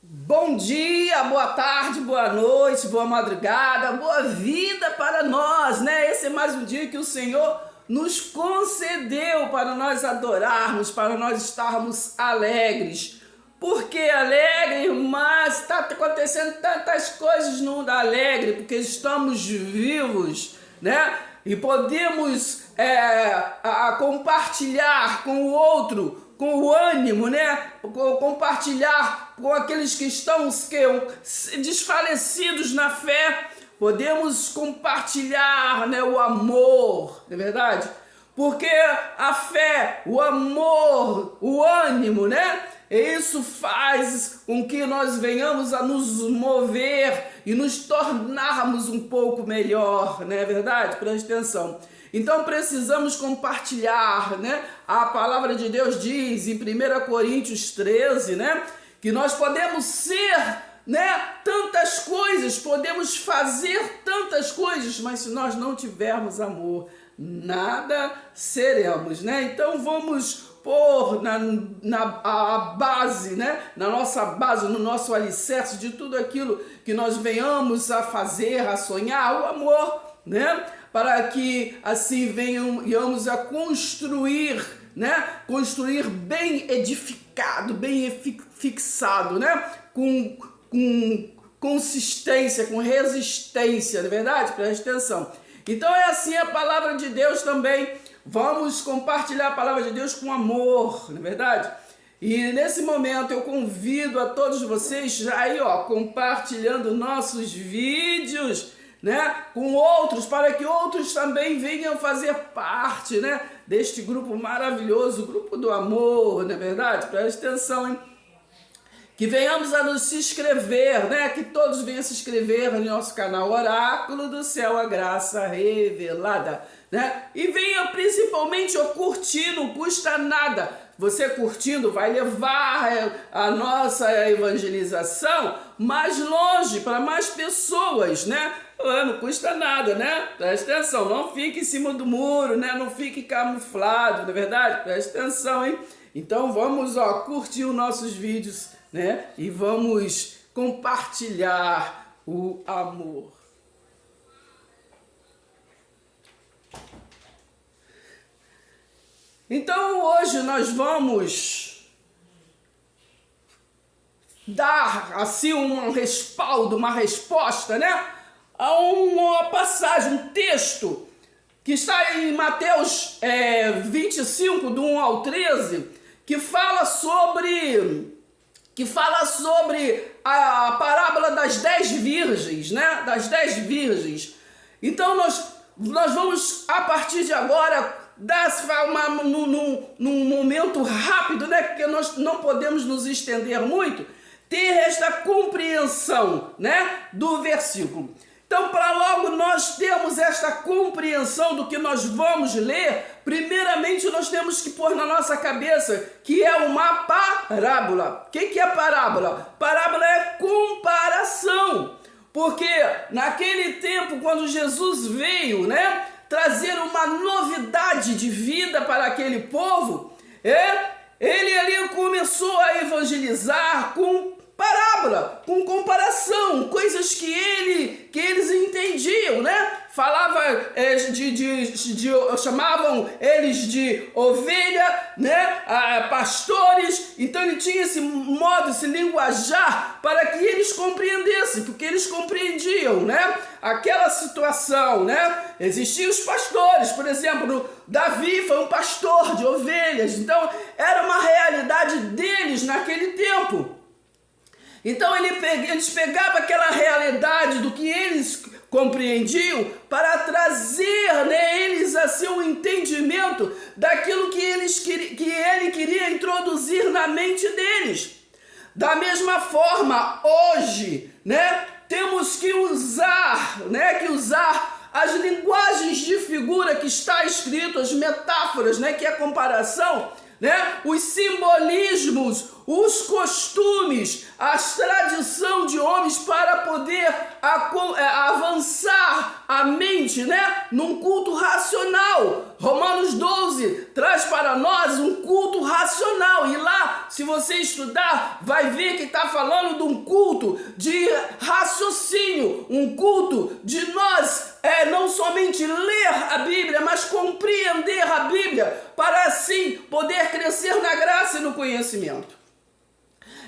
Bom dia, boa tarde, boa noite, boa madrugada, boa vida para nós, né? Esse é mais um dia que o Senhor nos concedeu para nós adorarmos, para nós estarmos alegres. Por que alegre? Mas está acontecendo tantas coisas no mundo alegre, porque estamos vivos, né? E podemos compartilhar com o outro, com o ânimo, né? Compartilhar com aqueles que estão desfalecidos na fé. Podemos compartilhar, né, o amor, não é verdade? Porque a fé, o amor, o ânimo, né? Isso faz com que nós venhamos a nos mover e nos tornarmos um pouco melhor, não é verdade? Preste atenção. Então precisamos compartilhar, né? A palavra de Deus diz em 1 Coríntios 13, né? Que nós podemos ser, né, tantas coisas, podemos fazer tantas coisas, mas se nós não tivermos amor, nada seremos, né? Então vamos pôr a base, né? Na nossa base, no nosso alicerce de tudo aquilo que nós venhamos a fazer, a sonhar, o amor, né? Para que assim venhamos a construir, né? Construir bem edificado, bem fixado, né? Com consistência, com resistência, não é verdade? Preste atenção. Então é assim a palavra de Deus também. Vamos compartilhar a palavra de Deus com amor, não é verdade? E nesse momento eu convido a todos vocês já aí, ó, compartilhando nossos vídeos, né, com outros, para que outros também venham fazer parte, né, deste grupo maravilhoso, o grupo do amor, não é verdade? Preste atenção, hein? Que venhamos a nos se inscrever, né? Que todos venham se inscrever no nosso canal Oráculo do Céu, a Graça Revelada, né? E venha principalmente curtir, não custa nada. Você curtindo vai levar a nossa evangelização mais longe, para mais pessoas, né? Não custa nada, né? Preste atenção, não fique em cima do muro, né? Não fique camuflado, não é verdade? Preste atenção, hein? Então vamos, ó, curtir os nossos vídeos, né? E vamos compartilhar o amor. Então hoje nós vamos dar assim um respaldo, uma resposta, né? A uma passagem, um texto que está em Mateus 25, do 1 ao 13, que fala sobre a parábola das 10 virgens, né? Das 10 virgens. Então nós vamos, a partir de agora, num momento rápido, né? Porque nós não podemos nos estender muito, ter esta compreensão, né, do versículo. Então, para logo nós termos esta compreensão do que nós vamos ler, primeiramente nós temos que pôr na nossa cabeça que é uma parábola. O que é parábola? Parábola é comparação. Porque naquele tempo, quando Jesus veio, né, trazer uma novidade de vida para aquele povo, ele ali começou a evangelizar com parábola, com comparação, coisas que eles entendiam, né? Falava chamavam eles de ovelha, né? Pastores. Então ele tinha esse modo, esse linguajar para que eles compreendessem, porque eles compreendiam, né? Aquela situação, né? Existiam os pastores, por exemplo, Davi foi um pastor de ovelhas, então era uma realidade deles naquele tempo. Então eles pegavam aquela realidade do que eles compreendiam para trazer, né, eles assim um entendimento daquilo que ele queria introduzir na mente deles. Da mesma forma, hoje, né, temos que usar as linguagens de figura que está escrito, as metáforas, né, que é a comparação, né, os simbolismos, os costumes, as tradições de homens para poder avançar a mente, né, num culto racional. Romanos 12 traz para nós um culto racional, e lá, se você estudar, vai ver que está falando de um culto de raciocínio, um culto de nós não somente ler a Bíblia, mas compreender a Bíblia, para assim poder crescer na graça e no conhecimento.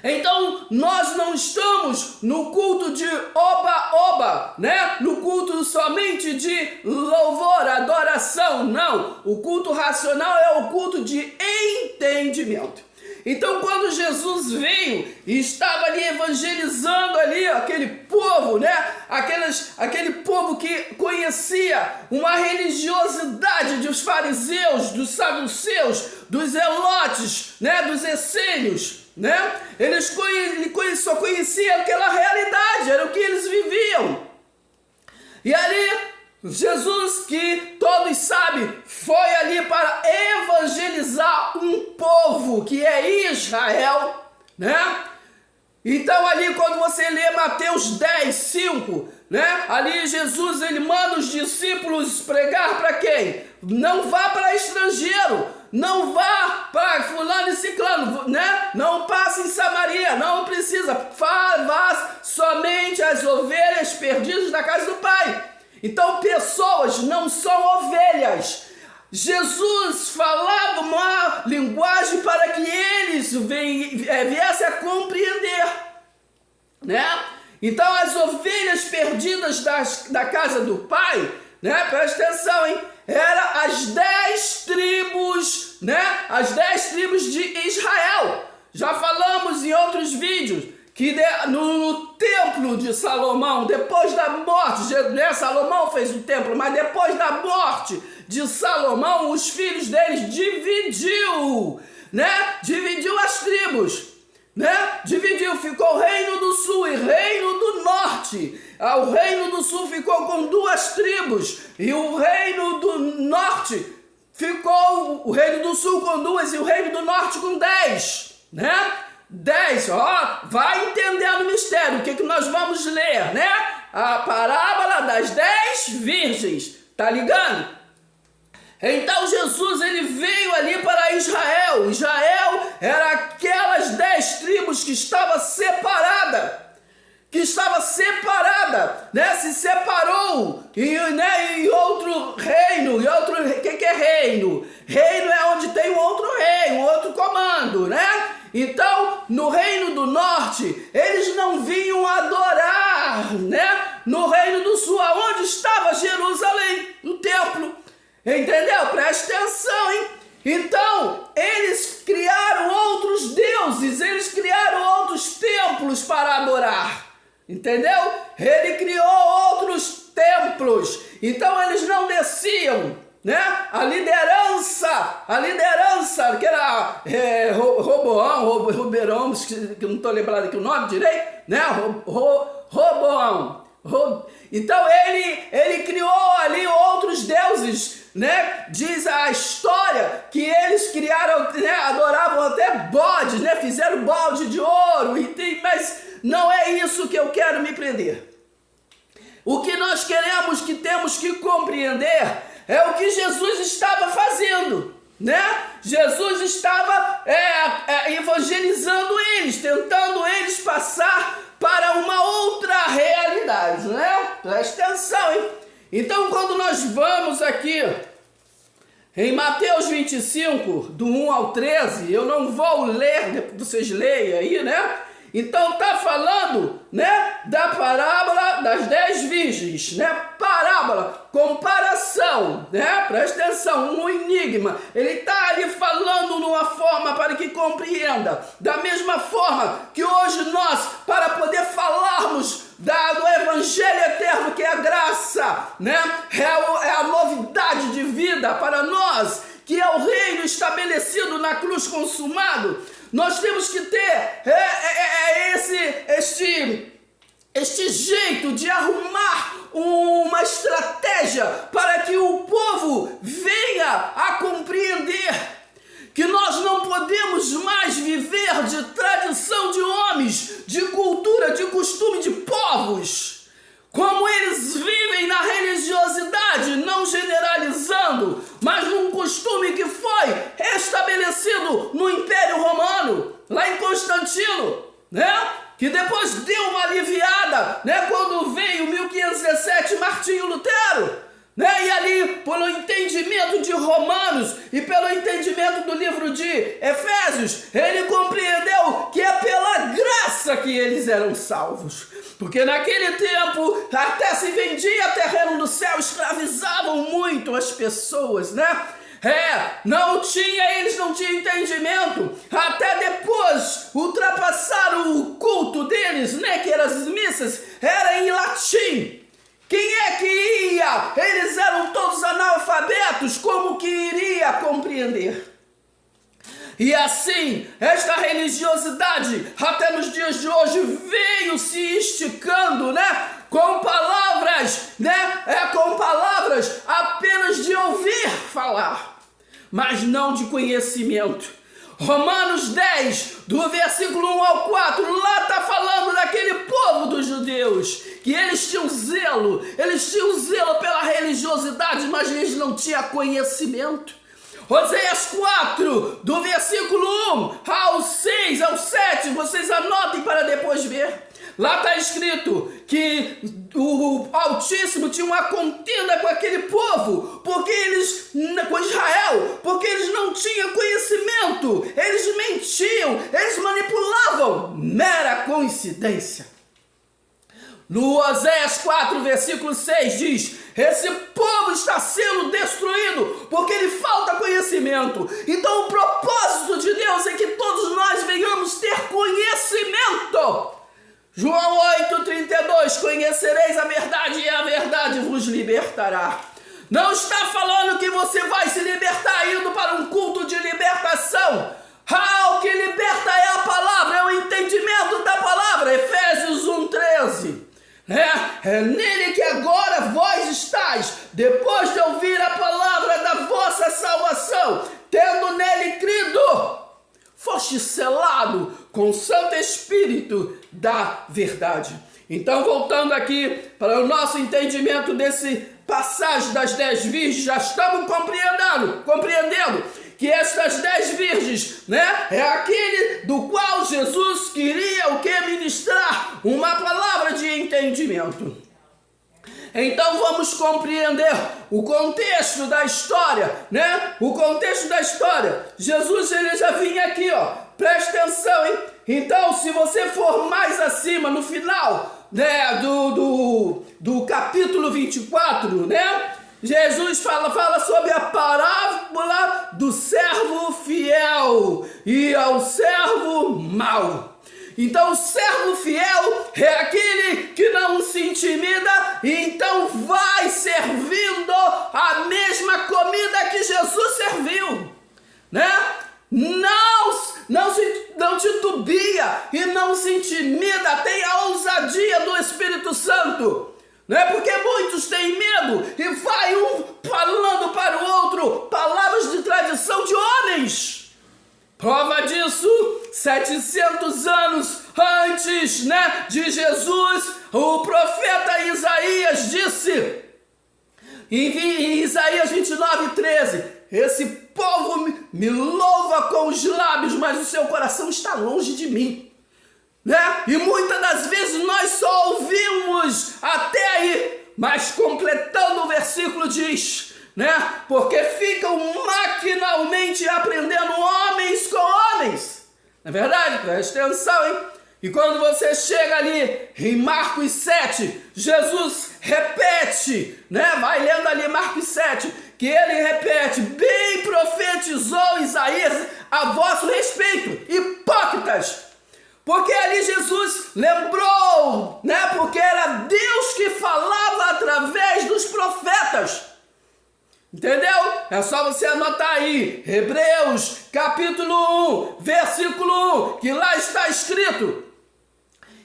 Então, nós não estamos no culto de oba-oba, né? No culto somente de louvor, adoração, não. O culto racional é o culto de entendimento. Então, quando Jesus veio e estava ali evangelizando ali aquele povo, né? Aquele povo que conhecia uma religiosidade dos fariseus, dos saduceus, dos zelotes, né? Dos essênios, né? Eles só conheciam aquela realidade, era o que eles viviam. E ali, Jesus, que todos sabem, foi ali para evangelizar um povo que é Israel, né? Então ali quando você lê Mateus 10, 5, né? Ali Jesus, ele manda os discípulos pregar para quem? Não vá para estrangeiro, não vá para fulano e ciclano, né? Não passe em Samaria, não precisa, vá somente as ovelhas perdidas da casa do Pai. Então pessoas não são ovelhas. Jesus falava uma linguagem para que eles viessem a compreender, né? Então as ovelhas perdidas da casa do Pai, né? Presta atenção, hein? Eram as 10 tribos, né? As 10 tribos de Israel. Já falamos em outros vídeos que no templo de Salomão, depois da morte, né, Salomão fez o templo, mas depois da morte de Salomão, os filhos deles dividiu, né? Dividiu as tribos, né? Dividiu, ficou o reino do sul e reino do norte. O reino do sul ficou com 2 tribos e o reino do norte ficou, o reino do sul com 2 e o reino do norte com 10, né? 10, ó, vai entendendo o mistério, o que nós vamos ler, né? A parábola das 10 virgens, tá ligado? Então Jesus, ele veio ali para Israel. Israel era aquelas 10 tribos que estava separada, né? Se separou em outro reino, o que é reino? Reino é onde tem um outro rei, um outro comando, né? Então, no reino do norte, eles não vinham adorar, né? No reino do sul, aonde estava Jerusalém, no templo. Entendeu? Presta atenção, hein? Então, eles criaram outros deuses, eles criaram outros templos para adorar. Entendeu? Ele criou outros templos. Então, eles não desciam, né? A liderança, que era Roboão, que eu não estou lembrado aqui o nome direito, né? Roboão. Então ele criou ali outros deuses, né? Diz a história que eles criaram, né? Adoravam até bodes, né? Fizeram balde de ouro, mas não é isso que eu quero me prender. O que nós queremos, que temos que compreender, é o que Jesus estava fazendo, né? Jesus estava evangelizando eles, tentando eles passar para uma outra realidade, né? Presta atenção, hein? Então, quando nós vamos aqui em Mateus 25, do 1 ao 13, eu não vou ler, vocês leiam aí, né? Então tá falando, né, da parábola das 10 virgens, né? Parábola, comparação, né? Presta atenção, um enigma. Ele tá ali falando numa forma para que compreenda. Da mesma forma que hoje nós, para poder falarmos do evangelho eterno, que é a graça, né? É a novidade de vida para nós, que é o reino estabelecido na cruz consumado. Nós temos que ter este jeito de arrumar uma estratégia para que o povo venha a compreender que nós não podemos mais viver de tradição de homens, de cultura, de costume de povos, como eles vivem na religiosidade, não generalizando, mas num costume que foi estabelecido no Império Romano, lá em Constantino, né? Que depois deu uma aliviada, né? Quando veio 1517 Martinho Lutero, né? E ali, pelo entendimento de Romanos e pelo entendimento do livro de Efésios, ele compreendeu que é pela graça que eles eram salvos. Porque naquele tempo até se vendia terreno do céu, escravizavam muito as pessoas, né? Eles não tinham entendimento. Até depois ultrapassaram o culto deles, né? Que eram as missas, era em latim. Quem é que ia? Eles eram todos analfabetos, como que iria compreender? E assim, esta religiosidade, até nos dias de hoje, veio se esticando, né? Com palavras, né? Com palavras apenas de ouvir falar, mas não de conhecimento. Romanos 10, do versículo 1 ao 4, lá está falando daquele povo dos judeus, que eles tinham zelo pela religiosidade, mas eles não tinham conhecimento. Oséias 4, do versículo 1 ao 6, ao 7, vocês anotem para depois ver. Lá está escrito que o Altíssimo tinha uma contenda com aquele povo, com Israel, porque eles não tinham conhecimento, eles mentiam, eles manipulavam, mera coincidência. No Oséias 4, versículo 6 diz: esse povo está sendo destruído porque lhe falta conhecimento. Então o propósito de Deus é que todos nós venhamos ter conhecimento. João 8,32, conhecereis a verdade e a verdade vos libertará. Não está falando que você vai se libertar indo para um culto de libertação. O que liberta é a palavra, é o entendimento da palavra. Efésios 1,13. É nele que agora vós estáis, depois de ouvir a palavra da vossa salvação, tendo nele crido, foste selado com o Santo Espírito da verdade. Então, voltando aqui para o nosso entendimento desse passagem das 10 virgens, já estamos compreendendo que estas 10 virgens, né, é aquele do qual Jesus queria ministrar uma palavra de entendimento. Então vamos compreender o contexto da história, né? O contexto da história. Jesus, ele já vinha aqui, ó. Preste atenção, hein? Então, se você for mais acima, no final, né, do capítulo 24, né? Jesus fala sobre a parábola do servo fiel e ao servo mau. Então o servo fiel é aquele que não se intimida e então vai servindo a mesma comida que Jesus serviu, né? Não titubia e não se intimida, tem a ousadia do Espírito Santo. Não é porque muitos têm medo e vai um falando para o outro palavras de tradição de homens. Prova disso, 700 anos antes, né, de Jesus, o profeta Isaías disse, em Isaías 29:13, esse povo me louva com os lábios, mas o seu coração está longe de mim. Né? E muitas das vezes nós só ouvimos até aí, mas completando o versículo diz, né? Porque ficam maquinalmente aprendendo homens com homens. Não é verdade? Presta atenção, hein? E quando você chega ali em Marcos 7, Jesus repete, né? Vai lendo ali Marcos 7, que ele repete, bem profetizou Isaías a vosso respeito, hipócritas. Porque ali Jesus lembrou, né? Porque era Deus que falava através dos profetas. Entendeu? É só você anotar aí, Hebreus capítulo 1, versículo 1, que lá está escrito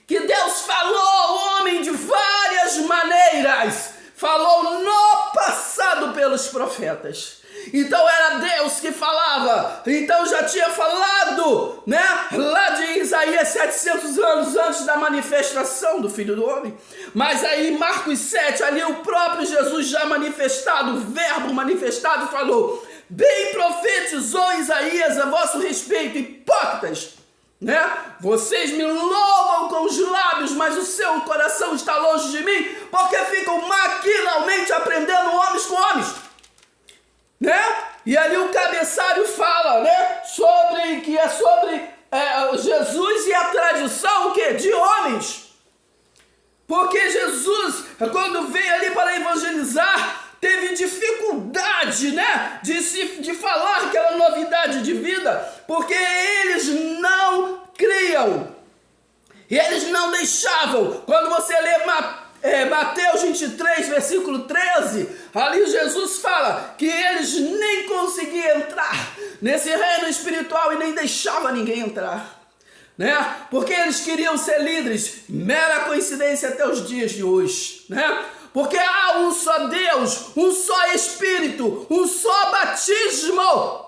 que Deus falou ao homem de várias maneiras, falou no passado pelos profetas. Então era Deus que falava. Então já tinha falado, né? Lá de Isaías 700 anos antes da manifestação do Filho do Homem. Mas aí em Marcos 7, ali o próprio Jesus já manifestado, o verbo manifestado falou: bem profetizou Isaías a vosso respeito, hipócritas, né? Vocês me louvam com os lábios, mas o seu coração está longe de mim, porque ficam maquinalmente aprendendo homens com homens, né? E ali o cabeçalho fala, né? Sobre Jesus e a tradição, o quê? De homens. Porque Jesus, quando veio ali para evangelizar, teve dificuldade, né, de falar aquela novidade de vida, porque eles não criam, eles não deixavam. Quando você lê Mateus 23, versículo 13, ali Jesus fala que eles nem conseguiam entrar nesse reino espiritual e nem deixava ninguém entrar, né? Porque eles queriam ser líderes, mera coincidência até os dias de hoje, né? Porque há um só Deus, um só Espírito, um só batismo.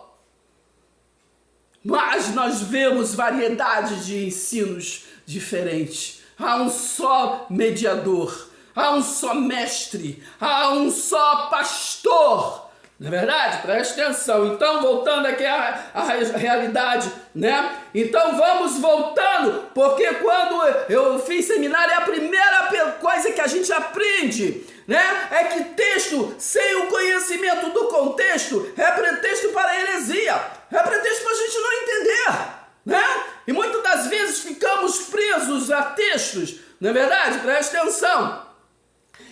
Mas nós vemos variedade de ensinos diferentes. Há um só mediador, há um só mestre, há um só pastor. Não é verdade? Preste atenção. Então, voltando aqui à realidade, né? Então, vamos voltando, porque quando eu fiz seminário, a primeira coisa que a gente aprende, né? É que texto sem o conhecimento do contexto é pretexto para heresia. É pretexto para a gente não entender, né? E muitas das vezes ficamos presos a textos, não é verdade? Preste atenção.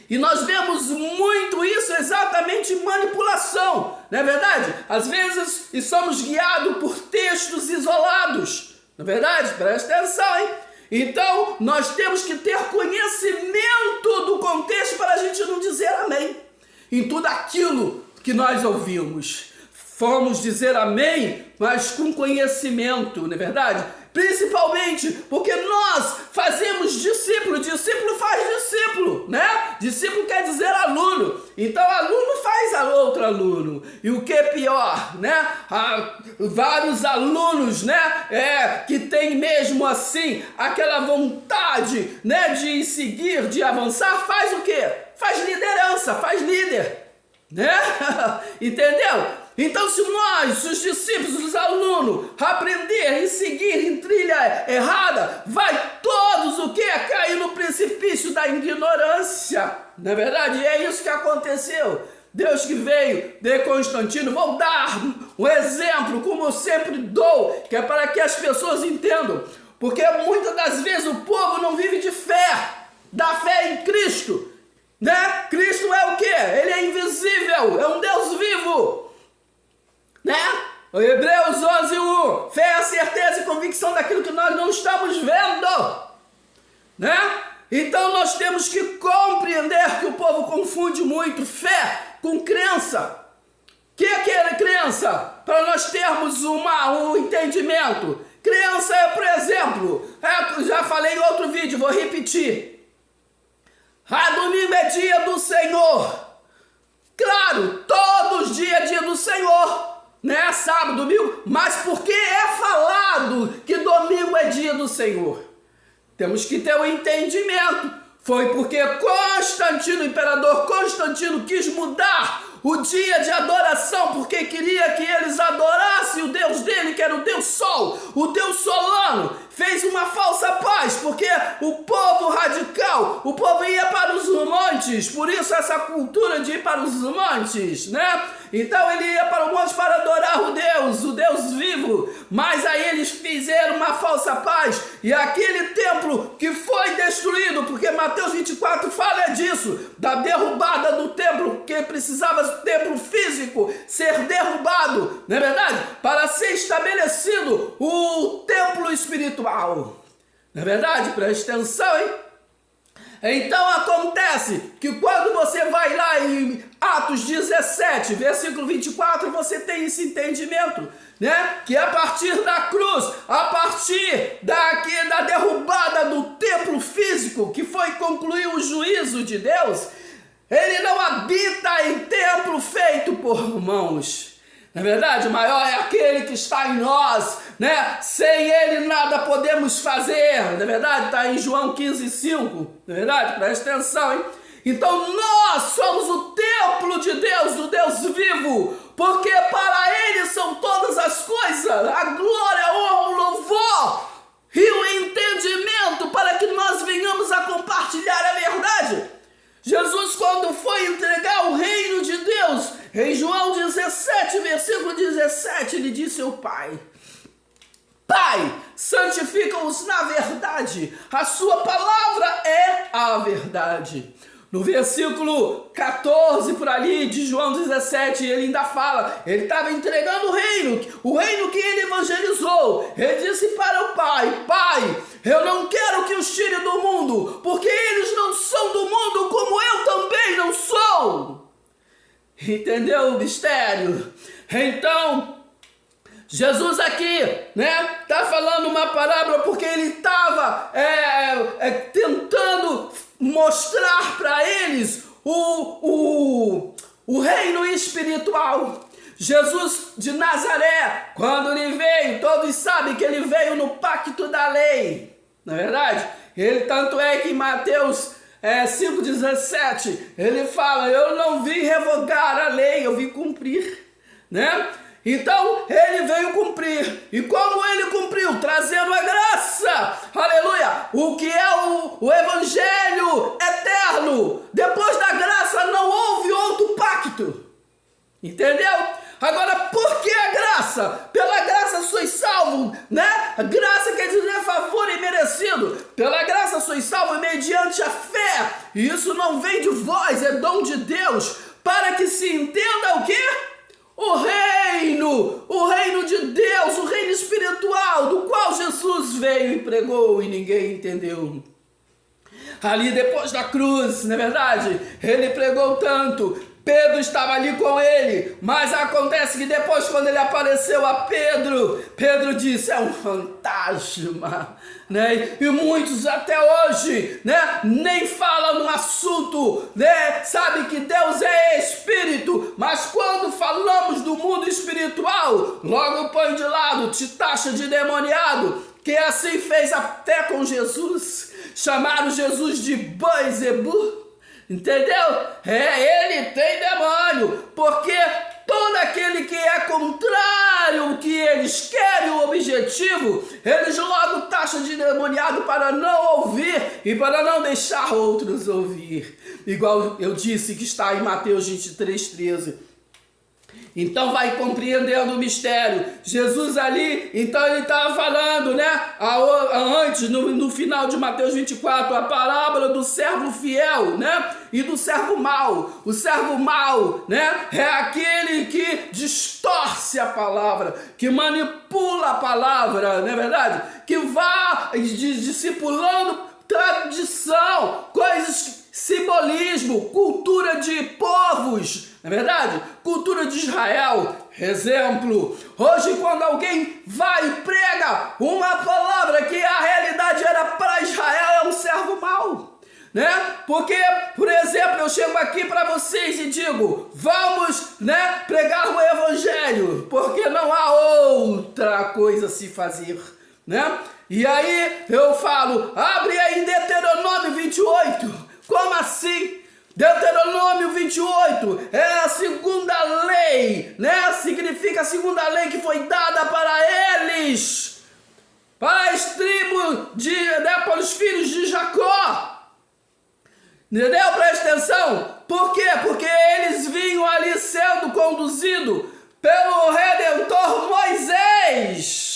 E nós vemos muito isso exatamente em manipulação, não é verdade? Às vezes e somos guiados por textos isolados, não é verdade? Preste atenção, hein? Então nós temos que ter conhecimento do contexto para a gente não dizer amém em tudo aquilo que nós ouvimos. Fomos dizer amém, mas com conhecimento, não é verdade? Principalmente porque nós fazemos discípulo, discípulo faz discípulo, né? Discípulo quer dizer aluno, então aluno faz outro aluno. E o que é pior, né? Há vários alunos, né? Que tem mesmo assim aquela vontade, né? De seguir, de avançar, faz o quê? Faz liderança, faz líder, né? Entendeu? Então, se nós, os discípulos, os alunos, aprender e seguir em trilha errada, vai todos o que? Cair no precipício da ignorância. Não é verdade? E é isso que aconteceu. Deus que veio de Constantino, vou dar um exemplo, como eu sempre dou, que é para que as pessoas entendam. Porque muitas das vezes o povo não vive de fé, da fé em Cristo, né? Cristo é o quê? Ele é invisível, é um Deus vivo, né? O Hebreus 11:1, fé é a certeza e convicção daquilo que nós não estamos vendo, né? Então nós temos que compreender que o povo confunde muito fé com crença. O que é crença? Para nós termos um entendimento. Crença é, por exemplo, já falei em outro vídeo, vou repetir. Domingo é dia do Senhor. Claro, todos os dias é dia do Senhor. Né? Sábado, domingo, mas porque é falado que domingo é dia do Senhor? Temos que ter um entendimento. Foi porque Constantino, o imperador Constantino, quis mudar o dia de adoração, porque queria que eles adorassem o Deus dele, que era o Deus Sol, o Deus solano. Fez uma falsa paz, porque o povo radical, o povo ia para os montes, por isso essa cultura de ir para os montes, né? Então ele ia para o monte para adorar o Deus vivo, mas aí eles fizeram uma falsa paz, e aquele templo que foi destruído, porque Mateus 24 fala disso, da derrubada do templo, que precisava do templo físico ser derrubado, não é verdade? Para ser estabelecido o templo espiritual. Não é verdade? Preste atenção, hein? Então acontece que quando você vai lá em Atos 17, versículo 24, você tem esse entendimento, né? Que a partir da cruz, a partir da derrubada do templo físico, que foi concluir o juízo de Deus, ele não habita em templo feito por mãos. Na verdade, maior é aquele que está em nós, né? Sem ele nada podemos fazer. Na verdade, está em João 15:5. Na verdade, presta atenção, hein? Então nós somos o templo de Deus, do Deus vivo, porque para ele são todas as coisas, a glória, a honra, o louvor e o entendimento para que nós venhamos a compartilhar a verdade. Jesus, quando foi entregar o reino de Deus, em João 17, versículo 17, ele disse ao Pai: Pai, santifica-os na verdade, a sua palavra é a verdade. No versículo 14, por ali, de João 17, ele ainda fala, ele estava entregando o reino que ele evangelizou. Ele disse para o Pai: Pai, eu não quero que os tire do mundo, porque eles não são do mundo, como eu também não sou. Entendeu o mistério? Então, Jesus aqui, né, tá falando uma parábola porque ele estava tentando mostrar para eles o reino espiritual. Jesus de Nazaré, quando ele veio, todos sabem que ele veio no pacto da lei, não é verdade? Ele, tanto é que em Mateus 5,17, ele fala: eu não vim revogar a lei, eu vim cumprir, né? Então, ele veio cumprir. E como ele cumpriu? Trazendo a graça. Aleluia. O que é o evangelho eterno. Depois da graça não houve outro pacto. Entendeu? Agora, por que a graça? Pela graça sois salvos, né? A graça quer dizer favor imerecido. Pela graça sois salvos mediante a fé. E isso não vem de vós, é dom de Deus. Para que se entenda o quê? O reino de Deus, o reino espiritual, do qual Jesus veio e pregou e ninguém entendeu. Ali depois da cruz, não é verdade? Ele pregou tanto, Pedro estava ali com ele, mas acontece que depois, quando ele apareceu a Pedro, Pedro disse: é um fantasma, né? E muitos até hoje, né, nem falam no assunto, né? Sabe que Deus é espírito, mas quando falamos do mundo espiritual, logo põe de lado, te taxa de demoniado, que assim fez até com Jesus. Chamaram Jesus de Beelzebub. Entendeu? Ele tem demônio, porque todo aquele que é contrário ao que eles querem, o objetivo, eles logo taxam de demoniado para não ouvir e para não deixar outros ouvir. Igual eu disse que está em Mateus 23:13. Então vai compreendendo o mistério. Jesus ali, então ele estava falando, né? Antes, no final de Mateus 24, a parábola do servo fiel, né? E do servo mau. O servo mau, né? É aquele que distorce a palavra, que manipula a palavra, não é verdade? Que vai discipulando tradição, coisas, simbolismo, cultura de povos, não é verdade? Cultura de Israel. Exemplo, hoje quando alguém vai e prega uma palavra que a realidade era para Israel, é um servo mau, né? Porque, por exemplo, eu chego aqui para vocês e digo: vamos, né, pregar o evangelho, porque não há outra coisa a se fazer, né? E aí eu falo: abre aí em Deuteronômio 28. Como assim? Deuteronômio 28 é a segunda lei, né? Significa a segunda lei que foi dada para eles, para as tribos, né, para os filhos de Jacó. Entendeu? Presta atenção. Por quê? Porque eles vinham ali sendo conduzidos pelo Redentor Moisés,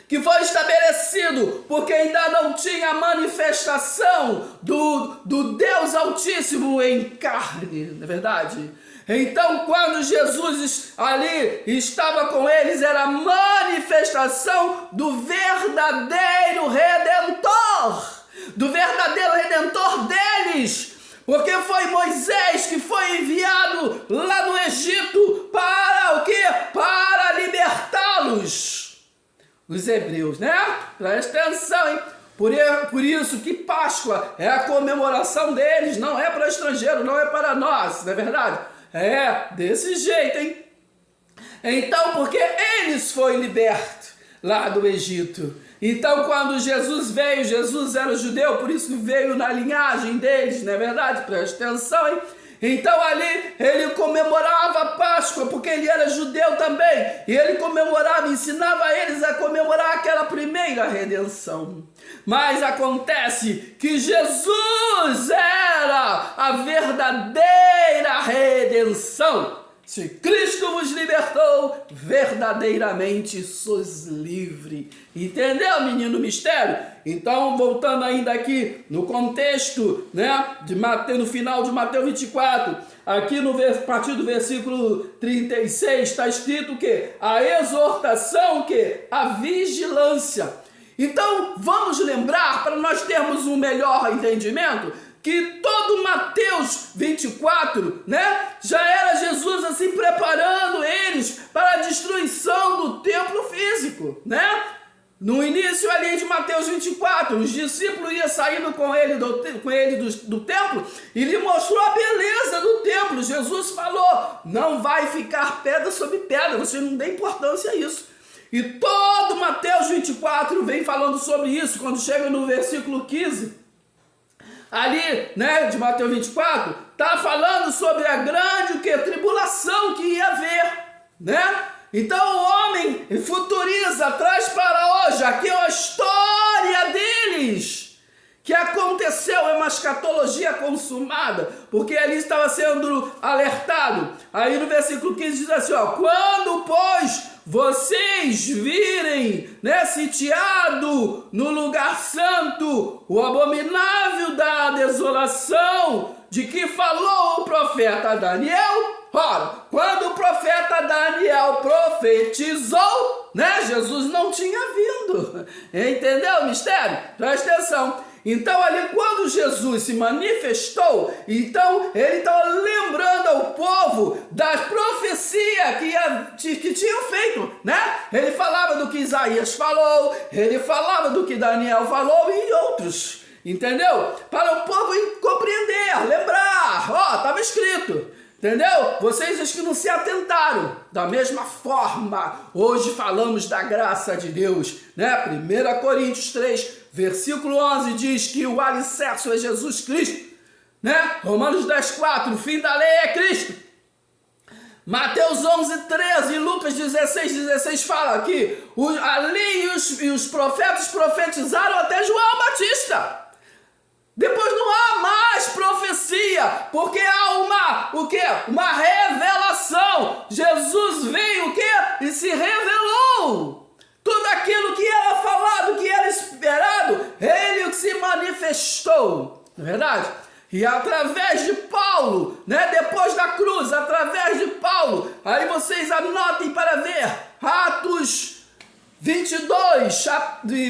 que foi estabelecido porque ainda não tinha manifestação do Deus Altíssimo em carne, não é verdade? Então, quando Jesus ali estava com eles, era a manifestação do verdadeiro Redentor deles, porque foi Moisés que foi enviado lá no Egito para o quê? Para libertá-los. Os hebreus, né? Presta atenção, hein? Por isso que Páscoa é a comemoração deles, não é para estrangeiro, não é para nós, não é verdade? É desse jeito, hein? Então, porque eles foram libertos lá do Egito. Então, quando Jesus veio, Jesus era judeu, por isso veio na linhagem deles, não é verdade? Presta atenção, hein? Então ali ele comemorava a Páscoa, porque ele era judeu também. E ele comemorava, ensinava eles a comemorar aquela primeira redenção. Mas acontece que Jesus era a verdadeira redenção. Se Cristo vos libertou, verdadeiramente sois livre. Entendeu, menino mistério? Então, voltando ainda aqui no contexto, né, no final de Mateus 24, aqui a partir do versículo 36, está escrito que a exortação, a vigilância. Então, vamos lembrar, para nós termos um melhor entendimento, que todo Mateus 24, né, já era Jesus assim preparando eles para a destruição do templo físico, né? No início ali de Mateus 24, os discípulos iam saindo com ele do templo e lhe mostrou a beleza do templo. Jesus falou, não vai ficar pedra sobre pedra, você não dê importância a isso. E todo Mateus 24 vem falando sobre isso, quando chega no versículo 15, ali, né, de Mateus 24, está falando sobre a grande tribulação que ia haver, né? Então o homem futuriza, traz para hoje aqui a história deles, que aconteceu, é uma escatologia consumada, porque ali estava sendo alertado. Aí no versículo 15 diz assim, ó, quando, pois, vocês virem, né, sitiado no lugar santo, o abominável da desolação, de que falou o profeta Daniel. Ora, quando o profeta Daniel profetizou, né, Jesus não tinha vindo. Entendeu o mistério? Presta atenção. Então ali quando Jesus se manifestou, então ele estava lembrando ao povo da profecia que tinham feito, né? Ele falava do que Isaías falou, ele falava do que Daniel falou e outros, entendeu? Para o povo compreender, lembrar, ó, estava escrito. Entendeu? Vocês os que não se atentaram. Da mesma forma, hoje falamos da graça de Deus, né? 1 Coríntios 3, versículo 11 diz que o alicerce é Jesus Cristo, né? Romanos 10, 4, o fim da lei é Cristo. Mateus 11, 13 e Lucas 16, 16 fala que ali os profetas profetizaram até João Batista. Depois não há mais profecia, porque há uma revelação. Jesus veio e se revelou. Tudo aquilo que era falado, que era esperado, ele se manifestou. Não é verdade? E através de Paulo, né, depois da cruz, através de Paulo, aí vocês anotem para ver, Atos 22,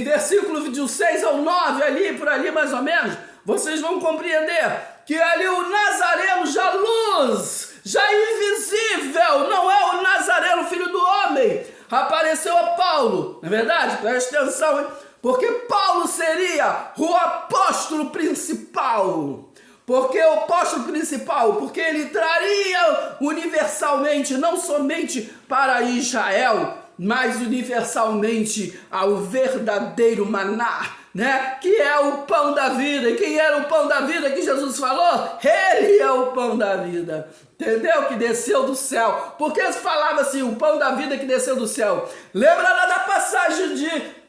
versículo 26 ao 9, ali, por ali mais ou menos, vocês vão compreender que ali o Nazareno já luz, já invisível, não é o Nazareno, filho do homem, apareceu a Paulo, não é verdade? Presta atenção, hein? Porque Paulo seria o apóstolo principal. Porque o apóstolo principal, porque ele traria universalmente, não somente para Israel, mas universalmente ao verdadeiro maná, né? Que é o pão da vida. E quem era o pão da vida que Jesus falou? Ele é o pão da vida. Entendeu? Que desceu do céu. Por que se falava assim, o pão da vida que desceu do céu? Lembra lá da passagem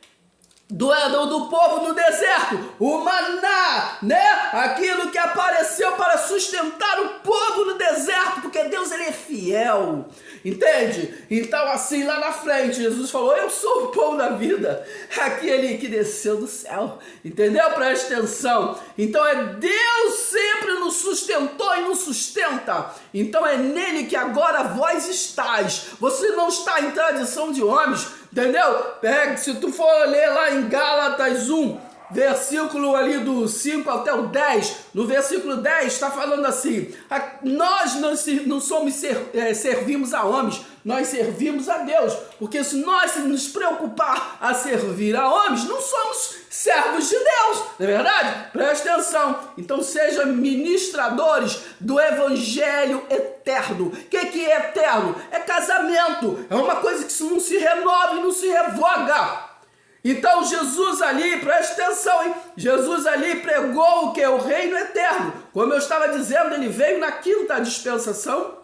do povo no deserto, o maná, né? Aquilo que apareceu para sustentar o povo no deserto, porque Deus ele é fiel, entende? Então assim lá na frente, Jesus falou, eu sou o pão da vida, aquele que desceu do céu, entendeu? Preste atenção, então é Deus sempre nos sustentou e nos sustenta, então é nele que agora vós estáis, você não está em tradição de homens, entendeu? Se tu for ler lá em Gálatas 1, versículo ali do 5 até o 10, no versículo 10 está falando assim, nós não somos servimos a homens, nós servimos a Deus, porque se nós nos preocupar a servir a homens, não somos servos de Deus, não é verdade? Preste atenção. Então sejam ministradores do evangelho eterno. O que é eterno? É casamento. É uma coisa que não se renova e não se revoga. Então Jesus ali, preste atenção, hein? Jesus ali pregou o que? O reino eterno. Como eu estava dizendo, ele veio na quinta dispensação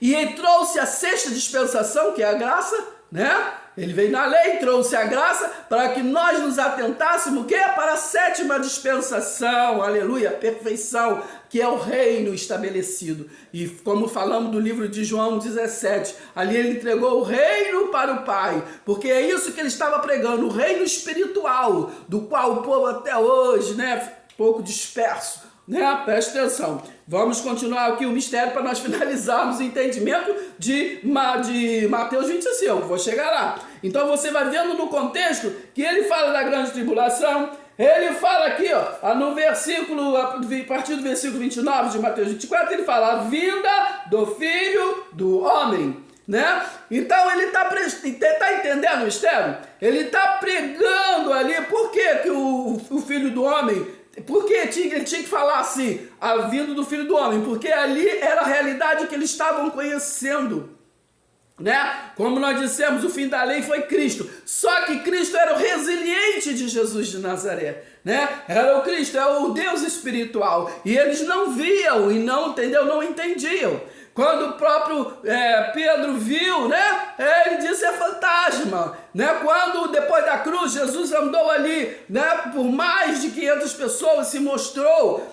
e ele trouxe a sexta dispensação, que é a graça, né? Ele veio na lei, trouxe a graça para que nós nos atentássemos, o quê? Para a sétima dispensação, aleluia, perfeição, que é o reino estabelecido. E como falamos do livro de João 17, ali ele entregou o reino para o Pai, porque é isso que ele estava pregando, o reino espiritual, do qual o povo até hoje, né, pouco disperso, né? Preste atenção. Vamos continuar aqui o mistério para nós finalizarmos o entendimento de Mateus 25. Vou chegar lá. Então você vai vendo no contexto que ele fala da grande tribulação. Ele fala aqui, ó, no versículo, a partir do versículo 29 de Mateus 24, ele fala a vinda do Filho do Homem, né? Então ele está entendendo o mistério? Ele está pregando ali, por que o Filho do Homem... Por que ele tinha que falar assim, a vinda do Filho do Homem? Porque ali era a realidade que eles estavam conhecendo, né? Como nós dissemos, o fim da lei foi Cristo. Só que Cristo era o resiliente de Jesus de Nazaré, né? Era o Cristo, era o Deus espiritual. E eles não viam e não, entendeu? Não entendiam. Quando o próprio Pedro viu, né? Ele disse é fantasma, né? Quando depois da cruz Jesus andou ali, né? Por mais de 500 pessoas se mostrou,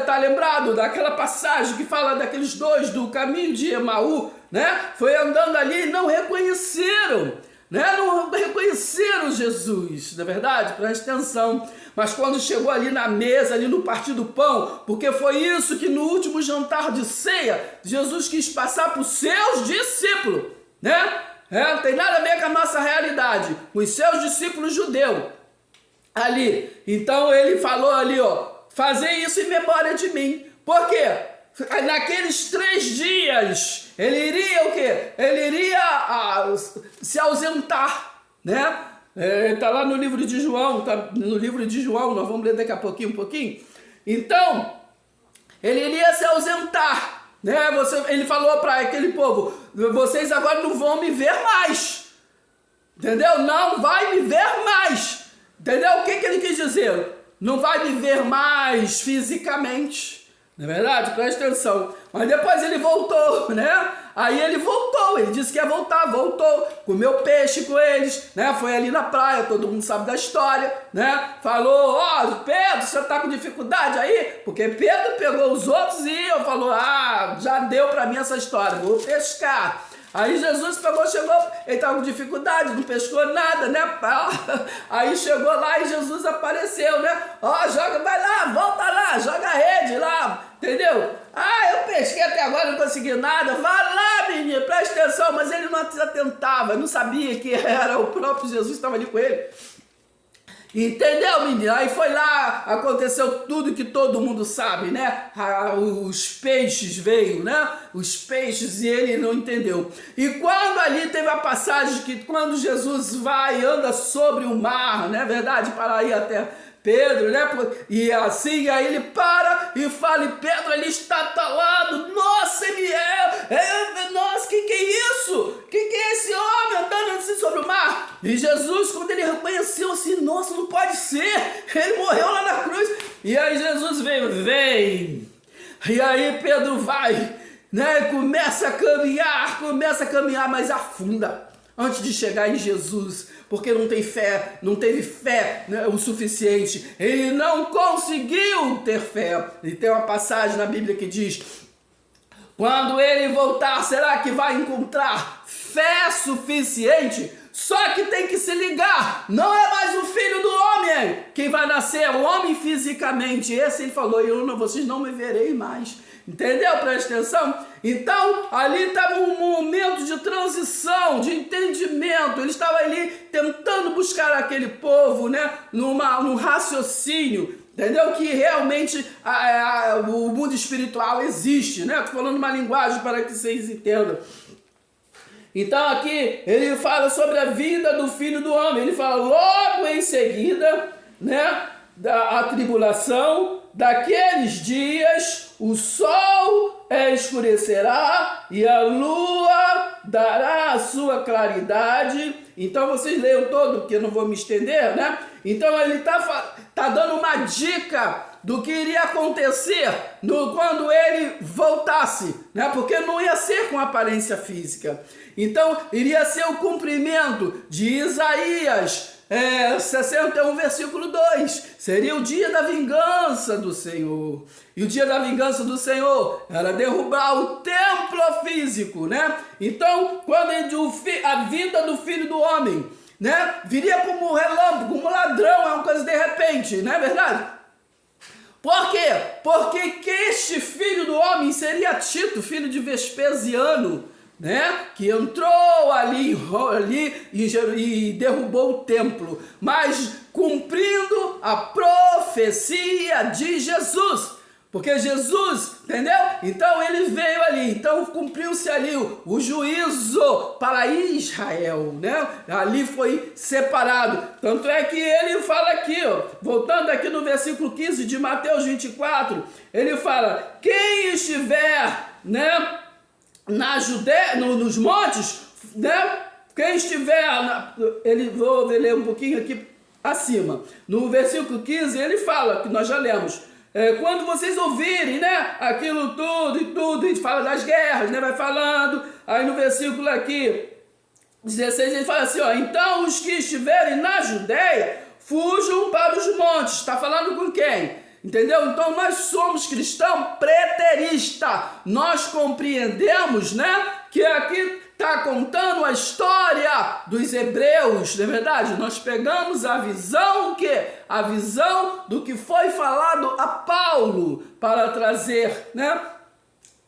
tá lembrado daquela passagem que fala daqueles dois do caminho de Emaú, né? Foi andando ali e não reconheceram, né? Não reconheceram Jesus, na verdade, preste atenção. Mas quando chegou ali na mesa, ali no partir do pão, porque foi isso que no último jantar de ceia, Jesus quis passar para os seus discípulos, né? Não tem nada a ver com a nossa realidade, os seus discípulos judeus, ali. Então ele falou ali, ó, fazer isso em memória de mim. Por quê? Naqueles 3 dias, ele iria o quê? Ele iria se ausentar, né? Está lá no livro de João, nós vamos ler daqui a pouquinho, um pouquinho. Então, ele iria se ausentar, né? Ele falou para aquele povo, vocês agora não vão me ver mais, entendeu? Não vai me ver mais, entendeu? O que ele quis dizer? Não vai me ver mais fisicamente, não é verdade? Presta atenção. Mas depois ele voltou, né? Aí ele voltou, ele disse que ia voltar, voltou, comeu peixe com eles, né? Foi ali na praia, todo mundo sabe da história, né? Falou, ó, Pedro, você tá com dificuldade aí? Porque Pedro pegou os outros e falou, já deu pra mim essa história, vou pescar. Aí Jesus pegou, chegou, ele estava com dificuldade, não pescou nada, né? Aí chegou lá e Jesus apareceu, né? Ó, joga, vai lá, volta lá, joga a rede lá, entendeu? Eu pesquei até agora, não consegui nada. Vai lá, menino, presta atenção. Mas ele não se atentava, não sabia que era o próprio Jesus que estava ali com ele. Entendeu, menino? Aí foi lá, aconteceu tudo que todo mundo sabe, né? Os peixes veio, né? Os peixes, e ele não entendeu. E quando ali teve a passagem que quando Jesus vai e anda sobre o mar, não é verdade? Para ir até Pedro, né? E assim, aí ele para e fala, e Pedro ali está atalado. Nossa, ele nossa, que é isso? Que é esse homem andando assim sobre o mar? E Jesus, quando ele reconheceu assim, nossa, não pode ser, ele morreu lá na cruz. E aí Jesus veio, vem. E aí Pedro vai, né? Começa a caminhar, mas afunda antes de chegar em Jesus, porque não teve fé, né, o suficiente. Ele não conseguiu ter fé. E tem uma passagem na Bíblia que diz, quando ele voltar, será que vai encontrar fé suficiente? Só que tem que se ligar, não é mais o Filho do Homem quem vai nascer, o homem fisicamente. Esse ele falou, vocês não me verei mais. Entendeu? Presta atenção. Então, ali estava um momento de transição, de entendimento. Ele estava ali tentando buscar aquele povo, né? Num raciocínio, entendeu? Que realmente o mundo espiritual existe, né? Estou falando uma linguagem para que vocês entendam. Então aqui ele fala sobre a vida do Filho do Homem. Ele fala logo em seguida, né? da tribulação, daqueles dias o sol escurecerá e a lua dará a sua claridade. Então vocês leiam todo, porque eu não vou me estender, né? Então ele tá dando uma dica do que iria acontecer quando ele voltasse, né? Porque não ia ser com aparência física. Então iria ser o cumprimento de Isaías 61, versículo 2, seria o dia da vingança do Senhor. E o dia da vingança do Senhor era derrubar o templo físico, né? Então, quando a vida do Filho do Homem, né, viria como relâmpago, como ladrão, é uma coisa de repente, não é verdade? Por quê? Porque que este Filho do Homem seria Tito, filho de Vespasiano, né, que entrou ali e derrubou o templo, mas cumprindo a profecia de Jesus, porque Jesus, entendeu? Então ele veio ali, então cumpriu-se ali o juízo para Israel, né? Ali foi separado, tanto é que ele fala aqui, ó, voltando aqui no versículo 15 de Mateus 24, ele fala, quem estiver, né, na Judéia, nos montes, né? Quem estiver, vou ler um pouquinho aqui acima, no versículo 15, ele fala, que nós já lemos, quando vocês ouvirem, né, aquilo tudo, a gente fala das guerras, né, vai falando, aí no versículo aqui, 16, ele fala assim, ó, então os que estiverem na Judéia, fujam para os montes, está falando com quem? Entendeu? Então nós somos cristão preterista, nós compreendemos, né, que aqui está contando a história dos hebreus, não é verdade? Nós pegamos a visão a visão do que foi falado a Paulo para trazer, né?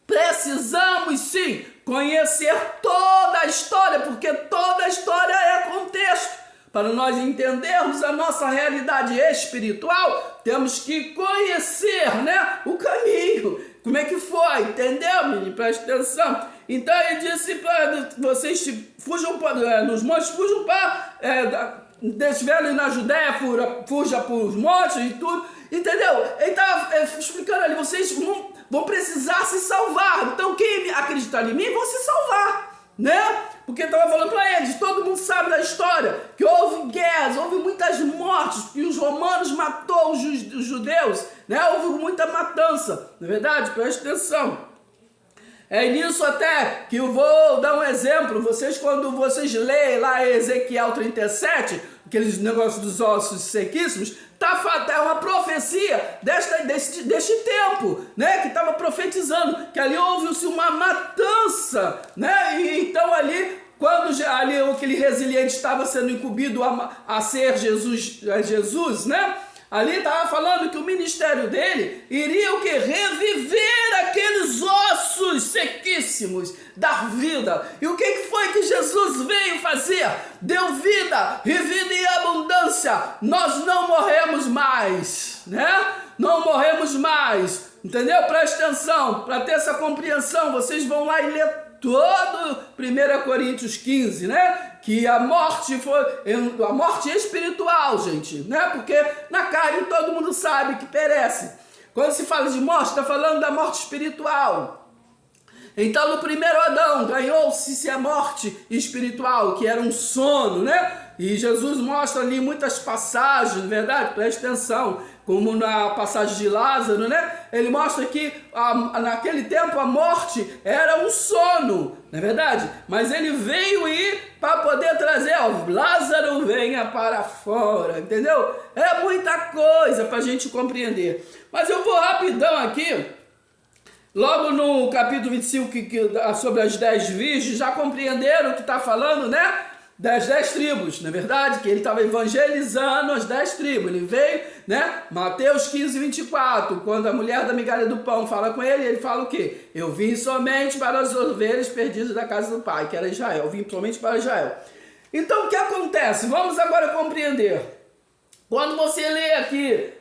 Precisamos sim conhecer toda a história, porque toda a história é contexto. Para nós entendermos a nossa realidade espiritual, temos que conhecer, né, o caminho. Como é que foi? Entendeu, menino? Presta atenção. Então ele disse para vocês fujam nos montes, fujam para estiverem na Judéia, fuja para os montes e tudo. Entendeu? Ele estava explicando ali, vocês vão precisar se salvar. Então quem acreditar em mim vão se salvar, né? Porque estava falando para eles, todo mundo sabe da história, que houve guerras, houve muitas mortes, que os romanos matou os judeus, né? Houve muita matança, não é verdade? Preste atenção. É nisso até que eu vou dar um exemplo, quando vocês leem lá Ezequiel 37, aqueles negócios dos ossos sequíssimos, é uma profecia deste tempo, né, que estava profetizando, que ali houve-se uma matança, né, e então ali, quando ali aquele resiliente estava sendo incumbido a ser Jesus, né, ali estava falando que o ministério dele iria o que? Reviver aqueles ossos sequíssimos, dar vida. E o que foi que Jesus veio fazer? Deu vida e vida em abundância. Nós não morremos mais, né? Não morremos mais, entendeu? Presta atenção, para ter essa compreensão, vocês vão lá e ler todo 1 Coríntios 15, né? Que a morte espiritual, gente, né? Porque na carne todo mundo sabe que perece. Quando se fala de morte, está falando da morte espiritual. Então, no primeiro Adão, ganhou-se a morte espiritual, que era um sono, né? E Jesus mostra ali muitas passagens, verdade? Preste atenção, como na passagem de Lázaro, né? Ele mostra que naquele tempo a morte era um sono, não é verdade? Mas ele veio para poder trazer, Lázaro venha para fora, entendeu? É muita coisa para a gente compreender. Mas eu vou rapidão aqui, logo no capítulo 25, sobre as 10 virgens, já compreenderam o que está falando, né? Das 10 tribos, não é verdade? Que ele estava evangelizando as 10 tribos. Ele veio, né? Mateus 15, 24, quando a mulher da migalha do pão fala com ele, ele fala o quê? Eu vim somente para as ovelhas perdidas da casa do pai, que era Israel. Eu vim somente para Israel. Então, o que acontece? Vamos agora compreender. Quando você lê aqui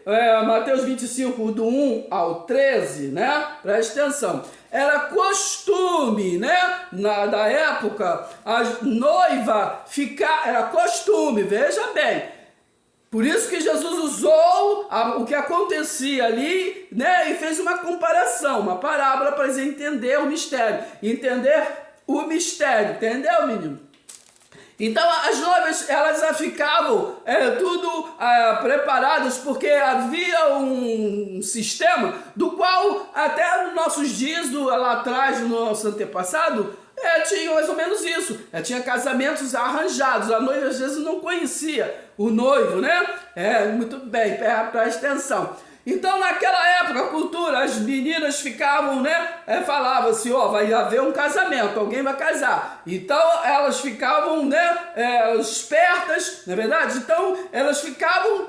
Mateus 25, do 1 ao 13, né? Preste atenção. Era costume, né? Da época, a noiva era costume, veja bem. Por isso que Jesus usou o que acontecia ali, né? E fez uma comparação, uma parábola para eles entender o mistério. Entender o mistério, entendeu, menino? Então as noivas, elas já ficavam tudo preparadas, porque havia um sistema do qual até nos nossos dias, lá atrás, no nosso antepassado, tinha mais ou menos isso. Tinha casamentos arranjados, a noiva às vezes não conhecia o noivo, né? Muito bem, presta atenção. Então, naquela época, a cultura, as meninas ficavam, né? Falavam assim, ó, vai haver um casamento, alguém vai casar. Então, elas ficavam, né? Espertas, não é verdade? Então, elas ficavam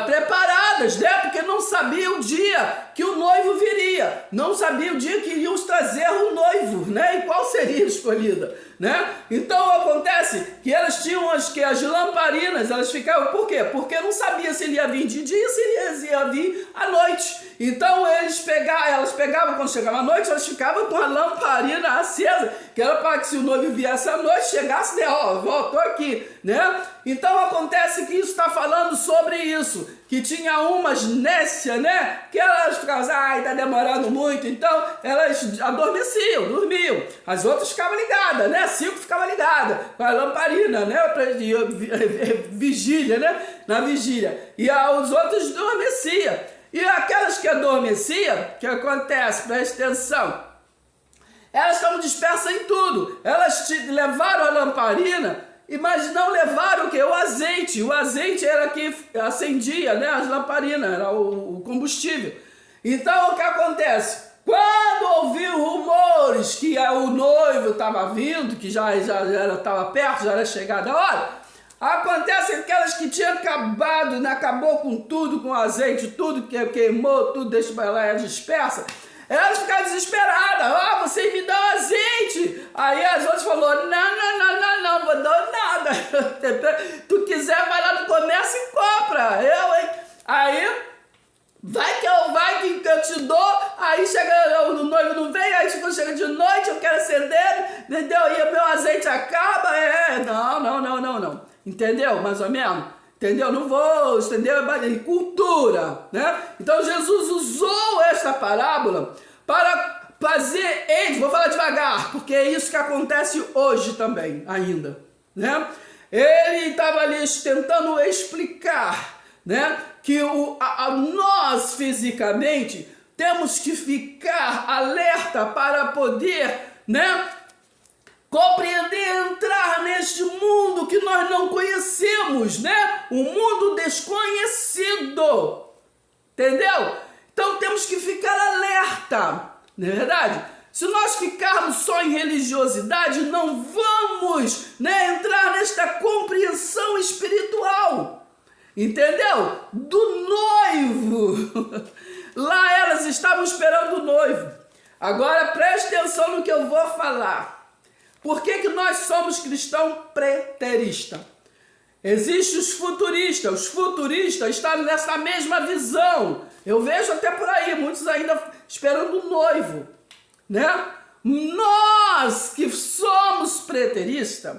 preparadas, né? Porque não sabia o dia que o noivo viria, não sabia o dia que iriam trazer o noivo, né? E qual seria escolhida, né? Então acontece que elas tinham as lamparinas, elas ficavam, por quê? Porque não sabia se ele ia vir de dia, se ele ia vir à noite. Então elas pegavam, quando chegava à noite, elas ficavam com a lamparina acesa, que era para que se o noivo viesse à noite, chegasse, né? Ó, voltou aqui, né? Então acontece que isso está falando sobre isso, que tinha umas nécias, né? Que elas ficavam, tá demorando muito, então elas adormeciam, dormiam. As outras ficavam ligadas, né? 5 ficavam ligadas com a lamparina, né? Vigília, né? Na vigília. E os outros adormeciam. E aquelas que adormeciam, o que acontece? Presta atenção. Elas estavam dispersas em tudo. Elas levaram a lamparina, mas não levaram o quê? O azeite. O azeite era que acendia, né? As lamparinas, era o combustível. Então, o que acontece? Quando ouviu rumores que o noivo estava vindo, que já estava perto, já era chegada a hora, acontece que aquelas que tinham acabado, né? Acabou com tudo, com azeite, tudo que queimou, tudo deixa ela dispersa, elas ficaram desesperadas. Você me dá o azeite. Aí as outras falaram, não vou dar nada. Tu quiser, vai lá no comércio e compra. Aí, vai que eu te dou. Aí chega, o noivo não vem, aí quando chega de noite, eu quero acender, entendeu? E o meu azeite acaba. Não. Entendeu? Mais ou menos. Entendeu? Não vou, entendeu? Cultura, né? Então Jesus usou esta parábola para fazer eles, vou falar devagar, porque é isso que acontece hoje também, ainda, né? Ele estava ali tentando explicar, né? Que nós fisicamente temos que ficar alerta para poder, né? Compreender, entrar neste mundo que nós não conhecemos, né? Um mundo desconhecido, entendeu? Então temos que ficar alerta, não é verdade? Se nós ficarmos só em religiosidade, não vamos, né, entrar nesta compreensão espiritual, entendeu? Do noivo. Lá elas estavam esperando o noivo. Agora preste atenção no que eu vou falar. Por que nós somos cristãos preteristas? Existem os futuristas. Os futuristas estão nessa mesma visão. Eu vejo até por aí, muitos ainda esperando o noivo, né? Nós que somos preteristas,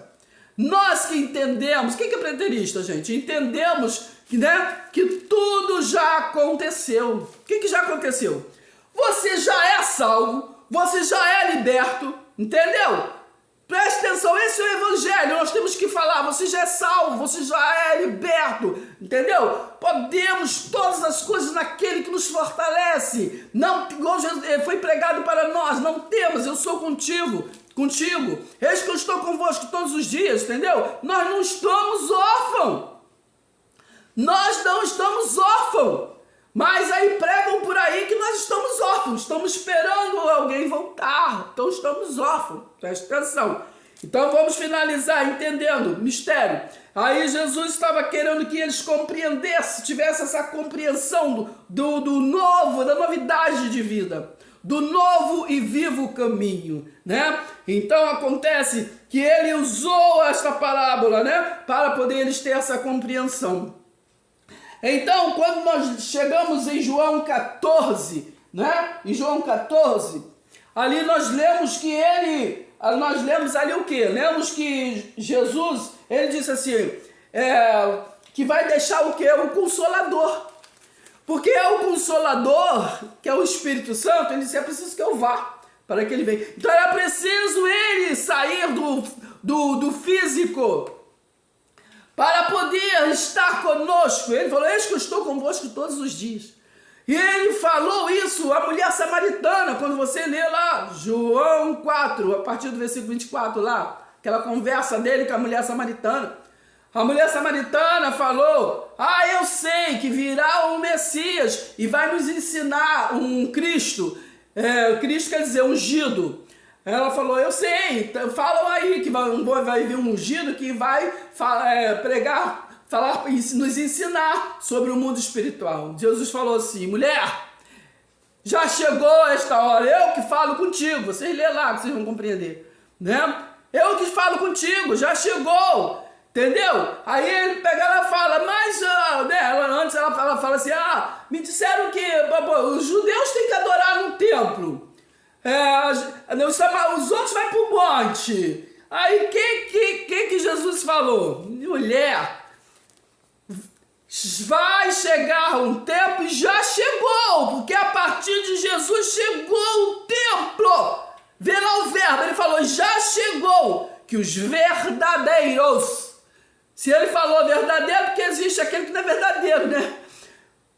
nós que entendemos... O que é preterista, gente? Entendemos, né, que tudo já aconteceu. O que já aconteceu? Você já é salvo, você já é liberto, entendeu? Preste atenção, esse é o evangelho, nós temos que falar, você já é salvo, você já é liberto, entendeu? Podemos todas as coisas naquele que nos fortalece, não, igual foi pregado para nós, não temos, eu sou contigo, eis que eu estou convosco todos os dias, entendeu? Nós não estamos órfãos, mas aí pregam por aí que nós estamos órfãos, estamos esperando alguém voltar, então estamos órfãos, preste atenção. Então vamos finalizar entendendo, mistério. Aí Jesus estava querendo que eles compreendessem, tivessem essa compreensão do novo, da novidade de vida, do novo e vivo caminho, né? Então acontece que ele usou esta parábola, né, para poder eles ter essa compreensão. Então, quando nós chegamos em João 14, né? Em João 14, ali nós lemos que ali o quê? Lemos que Jesus, ele disse assim, que vai deixar o quê? O Consolador. Porque é o Consolador, que é o Espírito Santo, ele disse, é preciso que eu vá para que ele venha. Então era preciso ele sair do físico para poder estar conosco. Ele falou, eis que eu estou convosco todos os dias. E ele falou isso à mulher samaritana, quando você lê lá, João 4, a partir do versículo 24 lá, aquela conversa dele com a mulher samaritana. A mulher samaritana falou, eu sei que virá um Messias e vai nos ensinar um Cristo. Cristo quer dizer ungido. Ela falou, eu sei, falam aí que vai vir um ungido que vai nos ensinar sobre o mundo espiritual. Jesus falou assim, mulher, já chegou esta hora, eu que falo contigo. Vocês lê lá que vocês vão compreender, né? Eu que falo contigo, já chegou. Entendeu? Aí ele pega, ela fala, mas antes ela fala assim, me disseram que os judeus têm que adorar no templo. Os outros vão para o monte. Aí que Jesus falou? Mulher, vai chegar um tempo e já chegou, porque a partir de Jesus chegou o templo. Vê lá o verbo, ele falou, já chegou, que os verdadeiros. Se ele falou verdadeiro, porque existe aquele que não é verdadeiro, né?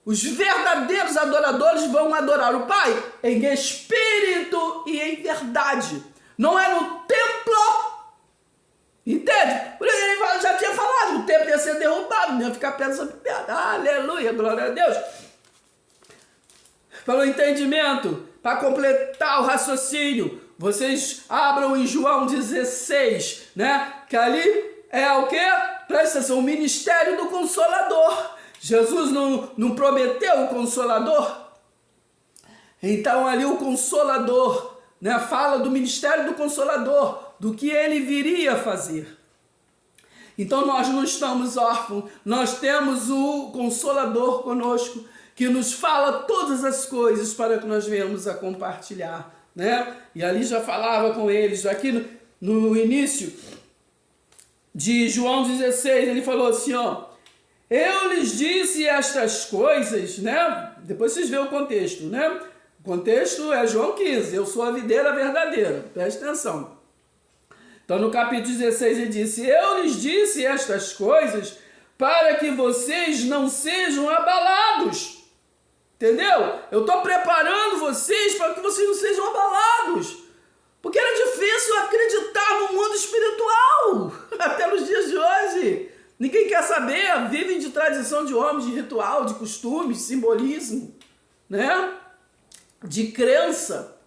Os verdadeiros adoradores vão adorar o Pai em espírito e em verdade. Não é no templo. Entende? Por isso ele já tinha falado, o templo ia ser derrubado, não ia ficar pedra sobre pedra. Aleluia, glória a Deus. Pelo entendimento, para completar o raciocínio, vocês abram em João 16, né? Que ali é o quê? Presta atenção, o ministério do Consolador. Jesus não prometeu o Consolador? Então ali o Consolador, né, fala do ministério do Consolador, do que ele viria fazer. Então nós não estamos órfãos, nós temos o Consolador conosco, que nos fala todas as coisas para que nós venhamos a compartilhar, né? E ali já falava com eles, aqui no início de João 16, ele falou assim, eu lhes disse estas coisas, né? Depois vocês veem o contexto, né? O contexto é João 15, eu sou a videira verdadeira, preste atenção. Então no capítulo 16 ele disse, eu lhes disse estas coisas para que vocês não sejam abalados. Entendeu? Eu estou preparando vocês para que vocês não sejam abalados. Porque era difícil acreditar no mundo espiritual, até nos dias de hoje. Ninguém quer saber, vivem de tradição de homens, de ritual, de costume, de simbolismo, né? De crença.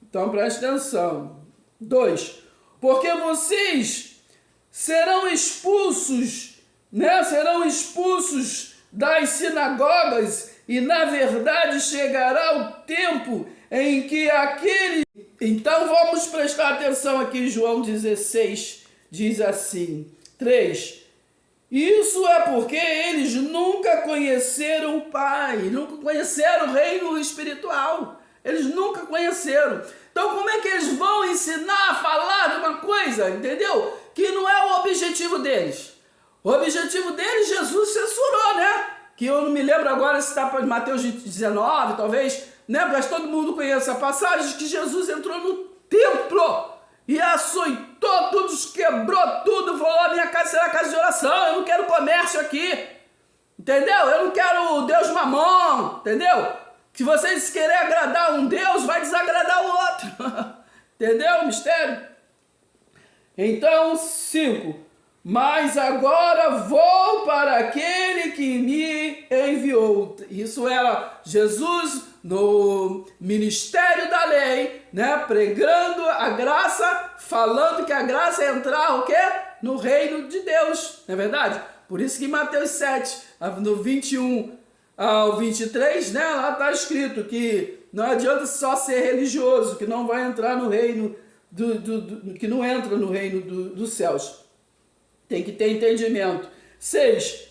Então preste atenção. 2. Porque vocês serão expulsos, né? Serão expulsos das sinagogas e na verdade chegará o tempo em que aquele... Então vamos prestar atenção aqui em João 16, diz assim, 3. Isso é porque eles nunca conheceram o Pai, nunca conheceram o reino espiritual, eles nunca conheceram. Então como é que eles vão ensinar a falar de uma coisa, entendeu? Que não é o objetivo deles. O objetivo deles Jesus censurou, né? Que eu não me lembro agora se está para Mateus 19, talvez... Né? Mas todo mundo conhece a passagem que Jesus entrou no templo e açoitou tudo, quebrou tudo, falou, a minha casa será casa de oração, eu não quero comércio aqui, entendeu? Eu não quero Deus mamão, entendeu? Se vocês querem agradar um Deus, vai desagradar o outro, entendeu o mistério? Então, 5, mas agora vou para aquele que me enviou. Isso era Jesus no ministério da lei, né? Pregando a graça, falando que a graça é entrar o quê? No reino de Deus, não é verdade? Por isso que em Mateus 7, no 21 ao 23, né? Lá está escrito que não adianta só ser religioso, que não vai entrar no reino que não entra no reino dos céus. Tem que ter entendimento. 6.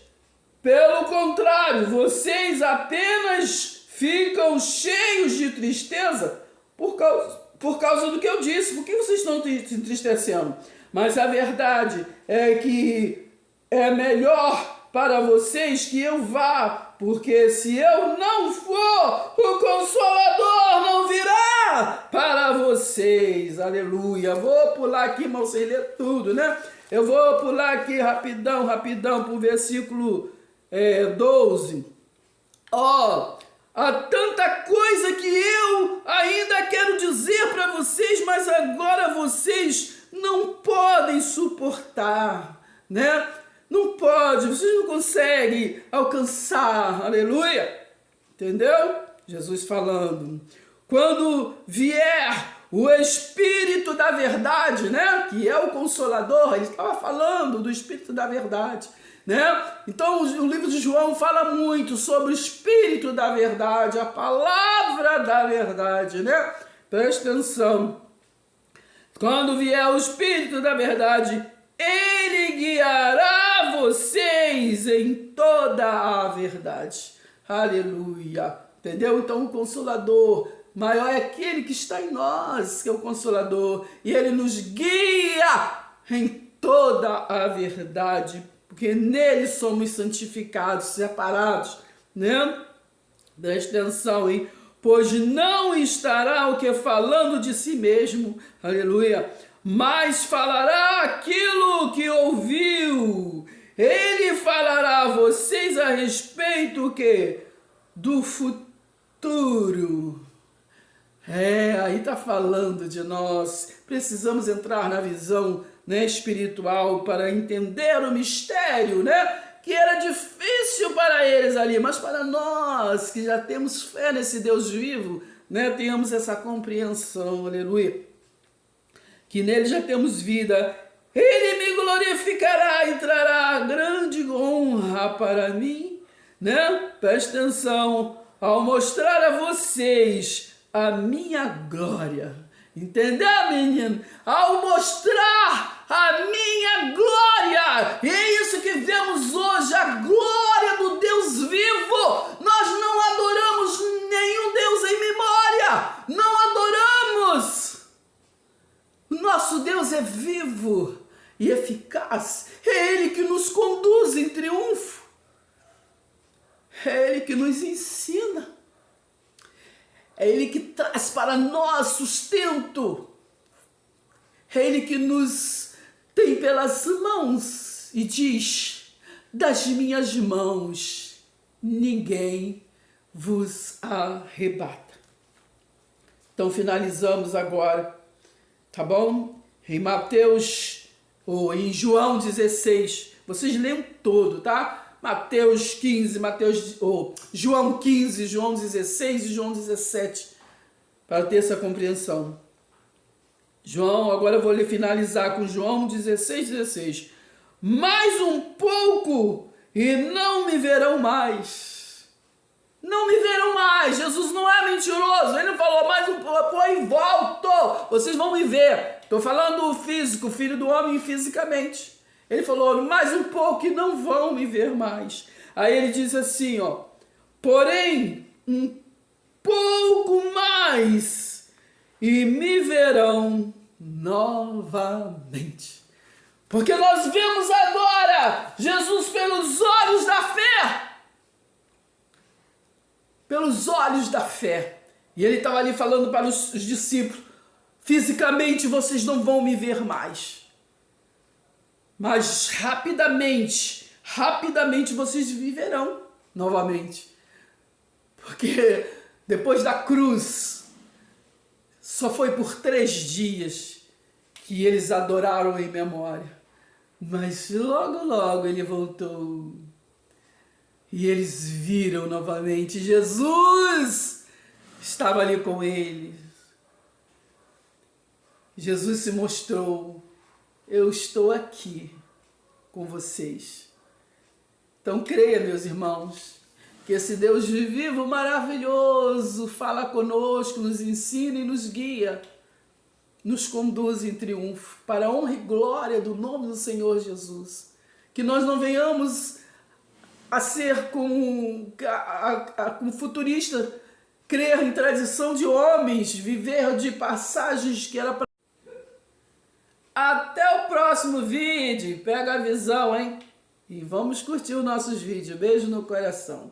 Pelo contrário, vocês apenas ficam cheios de tristeza por causa do que eu disse. Por que vocês estão se entristecendo? Mas a verdade é que é melhor para vocês que eu vá, porque se eu não for, o Consolador não virá para vocês. Aleluia. Vou pular aqui, mas sem ler tudo, né? Eu vou pular aqui rapidão para o versículo 12. Há tanta coisa que eu ainda quero dizer para vocês, mas agora vocês não podem suportar, né? Não pode, vocês não conseguem alcançar, aleluia, entendeu? Jesus falando, quando vier o Espírito da verdade, né, que é o Consolador, ele estava falando do Espírito da verdade, né? Então o livro de João fala muito sobre o Espírito da verdade, a palavra da verdade, né? Presta atenção, quando vier o Espírito da verdade, ele guiará vocês em toda a verdade. Aleluia. Entendeu? Então o Consolador maior é aquele que está em nós, que é o Consolador. E ele nos guia em toda a verdade. Porque nele somos santificados, separados. Né? Presta atenção, hein? Pois não estará o que falando de si mesmo. Aleluia. Mas falará aquilo que ouviu. Ele falará a vocês a respeito do futuro. Aí está falando de nós. Precisamos entrar na visão, né, espiritual para entender o mistério, né? Que era difícil para eles ali, mas para nós que já temos fé nesse Deus vivo, né, temos essa compreensão, aleluia. Que nele já temos vida, ele me glorificará e trará grande honra para mim, né? Presta atenção, ao mostrar a vocês a minha glória, entendeu, menino? Ao mostrar a minha glória, e é isso que vemos hoje, a glória do Deus vivo. Nós não adoramos nenhum Deus em memória, não adoramos. Nosso Deus é vivo e eficaz. É Ele que nos conduz em triunfo. É Ele que nos ensina. É Ele que traz para nós sustento. É Ele que nos tem pelas mãos e diz, das minhas mãos ninguém vos arrebata. Então finalizamos agora. Tá bom? Em Mateus, ou em João 16, vocês leiam todo, tá? Mateus 15, João 15, João 16 e João 17, para ter essa compreensão. João, agora eu vou finalizar com João 16. Mais um pouco e não me verão mais. Não me verão mais. Jesus não é mentiroso. Ele não falou mais um pouco e volto. Vocês vão me ver. Estou falando físico, filho do homem fisicamente. Ele falou mais um pouco e não vão me ver mais. Aí ele diz assim, porém um pouco mais e me verão novamente. Porque nós vemos agora Jesus pelos olhos da fé. Pelos olhos da fé. E ele estava ali falando para os discípulos, fisicamente vocês não vão me ver mais. Mas rapidamente vocês viverão novamente. Porque depois da cruz, só foi por 3 dias que eles adoraram em memória. Mas logo ele voltou. E eles viram novamente. Jesus estava ali com eles. Jesus se mostrou. Eu estou aqui com vocês. Então creia, meus irmãos, que esse Deus vivo, maravilhoso, fala conosco, nos ensina e nos guia, nos conduz em triunfo, para a honra e glória do nome do Senhor Jesus. Que nós não venhamos a ser como futurista, crer em tradição de homens, viver de passagens que era para... Até o próximo vídeo. Pega a visão, hein? E vamos curtir os nossos vídeos. Beijo no coração.